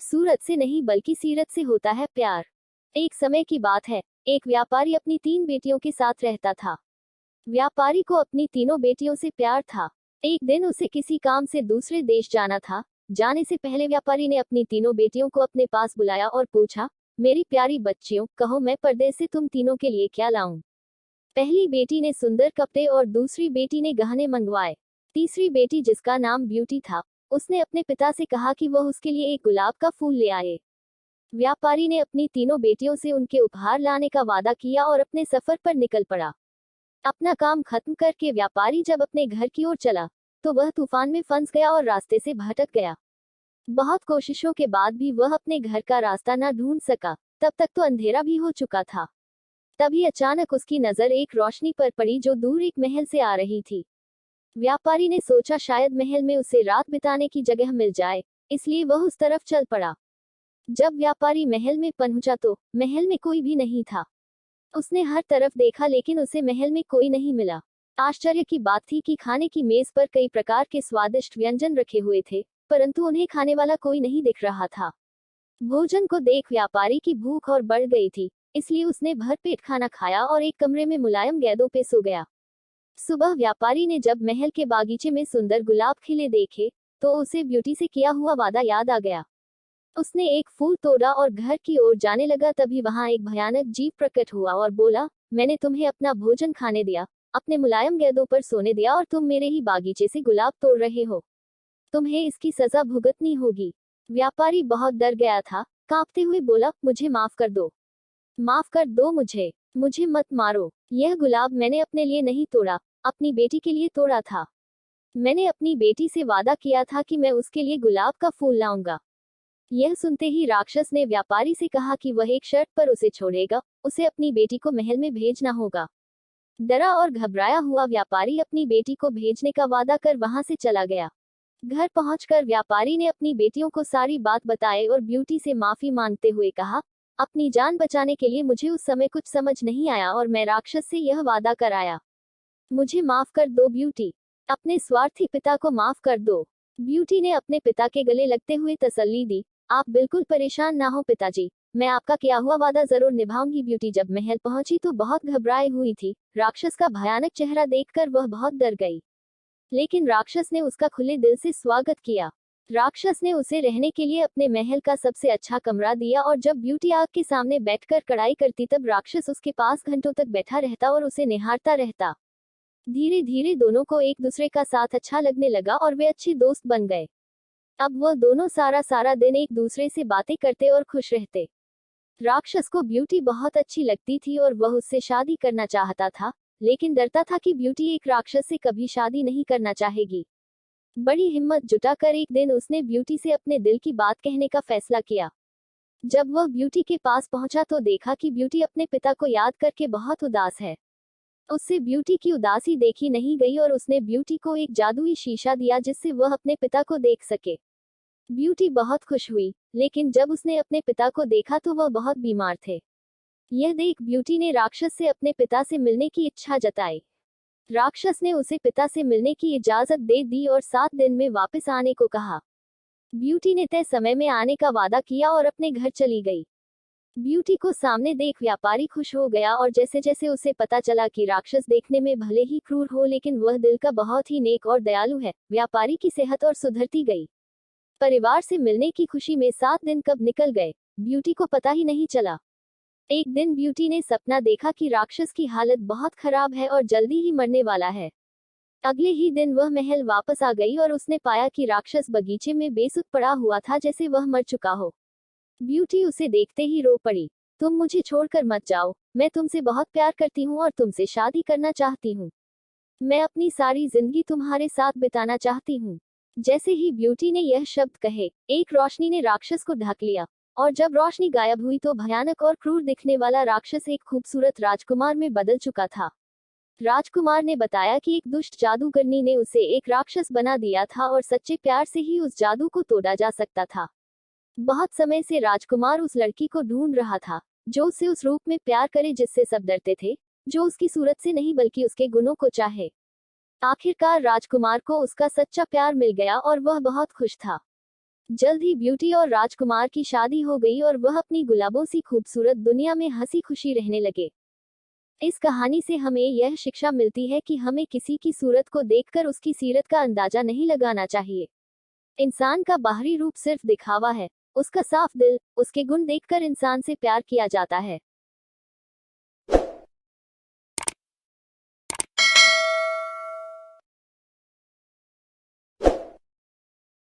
सूरत से नहीं बल्कि सीरत से होता है प्यार। एक समय की बात है, एक व्यापारी अपनी 3 बेटियों के साथ रहता था। व्यापारी को अपनी तीनों बेटियों से प्यार था। एक दिन उसे किसी काम से दूसरे देश जाना था। जाने से पहले व्यापारी ने अपनी तीनों बेटियों को अपने पास बुलाया और पूछा, मेरी प्यारी बच्चियों, कहो मैं परदेश से तुम तीनों के लिए क्या लाऊं। पहली बेटी ने सुंदर कपड़े और दूसरी बेटी ने गहने मंगवाए। तीसरी बेटी, जिसका नाम ब्यूटी था, उसने अपने पिता से कहा कि वह उसके लिए एक गुलाब का फूल ले आए। व्यापारी ने अपनी तीनों बेटियों से उनके उपहार लाने का वादा किया और अपने सफर पर निकल पड़ा। अपना काम खत्म करके व्यापारी जब अपने घर की ओर चला, तो वह तूफान में फंस गया और रास्ते से भटक गया। बहुत कोशिशों के बाद भी वह अपने घर का रास्ता न ढूंढ सका। तब तक तो अंधेरा भी हो चुका था। तभी अचानक उसकी नजर एक रोशनी पर पड़ी जो दूर एक महल से आ रही थी। व्यापारी ने सोचा शायद महल में उसे रात बिताने की जगह मिल जाए, इसलिए वह उस तरफ चल पड़ा। जब व्यापारी महल में पहुंचा तो महल में कोई भी नहीं था। उसने हर तरफ देखा लेकिन उसे महल में कोई नहीं मिला। आश्चर्य की बात थी कि खाने की मेज पर कई प्रकार के स्वादिष्ट व्यंजन रखे हुए थे, परंतु उन्हें खाने वाला कोई नहीं दिख रहा था। भोजन को देख व्यापारी की भूख और बढ़ गई थी, इसलिए उसने भरपेट खाना खाया और एक कमरे में मुलायम गेंदों पे सो गया। सुबह व्यापारी ने जब महल के बागीचे में सुंदर गुलाब खिले देखे, तो उसे ब्यूटी से किया हुआ वादा याद आ गया। उसने एक फूल तोड़ा और घर की ओर जाने लगा। तभी वहां एक भयानक जीव प्रकट हुआ और बोला, मैंने तुम्हें अपना भोजन खाने दिया, अपने मुलायम गेंदों पर सोने दिया और तुम मेरे ही बागीचे से गुलाब तोड़ रहे हो। तुम्हें इसकी सजा भुगतनी होगी। व्यापारी बहुत डर गया था। कांपते हुए बोला, मुझे माफ कर दो, माफ कर दो मुझे मत मारो। यह गुलाब मैंने अपने लिए नहीं तोड़ा, अपनी बेटी के लिए तोड़ा था। मैंने अपनी बेटी से वादा किया था कि मैं उसके लिए गुलाब का फूल लाऊंगा। यह सुनते ही राक्षस ने व्यापारी से कहा कि वह एक शर्त पर उसे छोड़ेगा, उसे अपनी बेटी को महल में भेजना होगा। डरा और घबराया हुआ व्यापारी अपनी बेटी को भेजने का वादा कर वहां से चला गया। घर पहुंचकर व्यापारी ने अपनी बेटियों को सारी बात बताई और ब्यूटी से माफी मांगते हुए कहा, अपनी जान बचाने के लिए मुझे उस समय कुछ समझ नहीं आया और मैं राक्षस से यह वादा कराया। मुझे माफ कर दो ब्यूटी, अपने स्वार्थी पिता को माफ कर दो। ब्यूटी ने अपने पिता के गले लगते हुए तसल्ली दी, आप बिल्कुल परेशान ना हो पिताजी, मैं आपका किया हुआ वादा जरूर निभाऊंगी। ब्यूटी जब महल पहुंची तो बहुत घबराई हुई थी। राक्षस का भयानक चेहरा देखकर वह बहुत डर गई, लेकिन राक्षस ने उसका खुले दिल से स्वागत किया। राक्षस ने उसे रहने के लिए अपने महल का सबसे अच्छा कमरा दिया और जब ब्यूटी आग के सामने बैठकर कढ़ाई करती तब राक्षस उसके पास घंटों तक बैठा रहता और उसे निहारता रहता। धीरे धीरे दोनों को एक दूसरे का साथ अच्छा लगने लगा और वे अच्छे दोस्त बन गए। अब वह दोनों सारा दिन एक दूसरे से बातें करते और खुश रहते। राक्षस को ब्यूटी बहुत अच्छी लगती थी और वह उससे शादी करना चाहता था, लेकिन डरता था कि ब्यूटी एक राक्षस से कभी शादी नहीं करना चाहेगी। बड़ी हिम्मत जुटाकर एक दिन उसने ब्यूटी से अपने दिल की बात कहने का फैसला किया। जब वह ब्यूटी के पास पहुंचा तो देखा कि ब्यूटी अपने पिता को याद करके बहुत उदास है। उससे ब्यूटी की उदासी देखी नहीं गई और उसने ब्यूटी को एक जादुई शीशा दिया जिससे वह अपने पिता को देख सके। ब्यूटी बहुत खुश हुई, लेकिन जब उसने अपने पिता को देखा तो वह बहुत बीमार थे। यह देख ब्यूटी ने राक्षस से अपने पिता से मिलने की इच्छा जताई। राक्षस ने उसे पिता से मिलने की इजाजत दे दी और 7 दिन में वापस आने को कहा। ब्यूटी ने तय समय में आने का वादा किया और अपने घर चली गई। ब्यूटी को सामने देख व्यापारी खुश हो गया और जैसे जैसे उसे पता चला कि राक्षस देखने में भले ही क्रूर हो लेकिन वह दिल का बहुत ही नेक और दयालु है, व्यापारी की सेहत और सुधरती गई। परिवार से मिलने की खुशी में 7 दिन कब निकल गए, ब्यूटी को पता ही नहीं चला। एक दिन ब्यूटी ने सपना देखा कि राक्षस की हालत बहुत खराब है और जल्दी ही मरने वाला है। अगले ही दिन वह महल वापस आ गई और उसने पाया कि राक्षस बगीचे में बेसुध पड़ा हुआ था जैसे वह मर चुका हो। ब्यूटी उसे देखते ही रो पड़ी, तुम मुझे छोड़कर मत जाओ, मैं तुमसे बहुत प्यार करती हूँ और तुमसे शादी करना चाहती हूँ। मैं अपनी सारी जिंदगी तुम्हारे साथ बिताना चाहती हूँ। जैसे ही ब्यूटी ने यह शब्द कहे, एक रोशनी ने राक्षस को ढक लिया और जब रोशनी गायब हुई तो भयानक और क्रूर दिखने वाला राक्षस एक खूबसूरत राजकुमार में बदल चुका था। राजकुमार ने बताया कि एक दुष्ट जादूगरनी ने उसे एक राक्षस बना दिया था और सच्चे प्यार से ही उस जादू को तोड़ा जा सकता था। बहुत समय से राजकुमार उस लड़की को ढूंढ रहा था जो उसे उस रूप में प्यार करे जिससे सब डरते थे, जो उसकी सूरत से नहीं बल्कि उसके गुणों को चाहे। आखिरकार राजकुमार को उसका सच्चा प्यार मिल गया और वह बहुत खुश था। जल्द ही ब्यूटी और राजकुमार की शादी हो गई और वह अपनी गुलाबों सी खूबसूरत दुनिया में हंसी खुशी रहने लगे। इस कहानी से हमें यह शिक्षा मिलती है कि हमें किसी की सूरत को देखकर उसकी सीरत का अंदाजा नहीं लगाना चाहिए। इंसान का बाहरी रूप सिर्फ दिखावा है, उसका साफ दिल, उसके गुण देखकर इंसान से प्यार किया जाता है।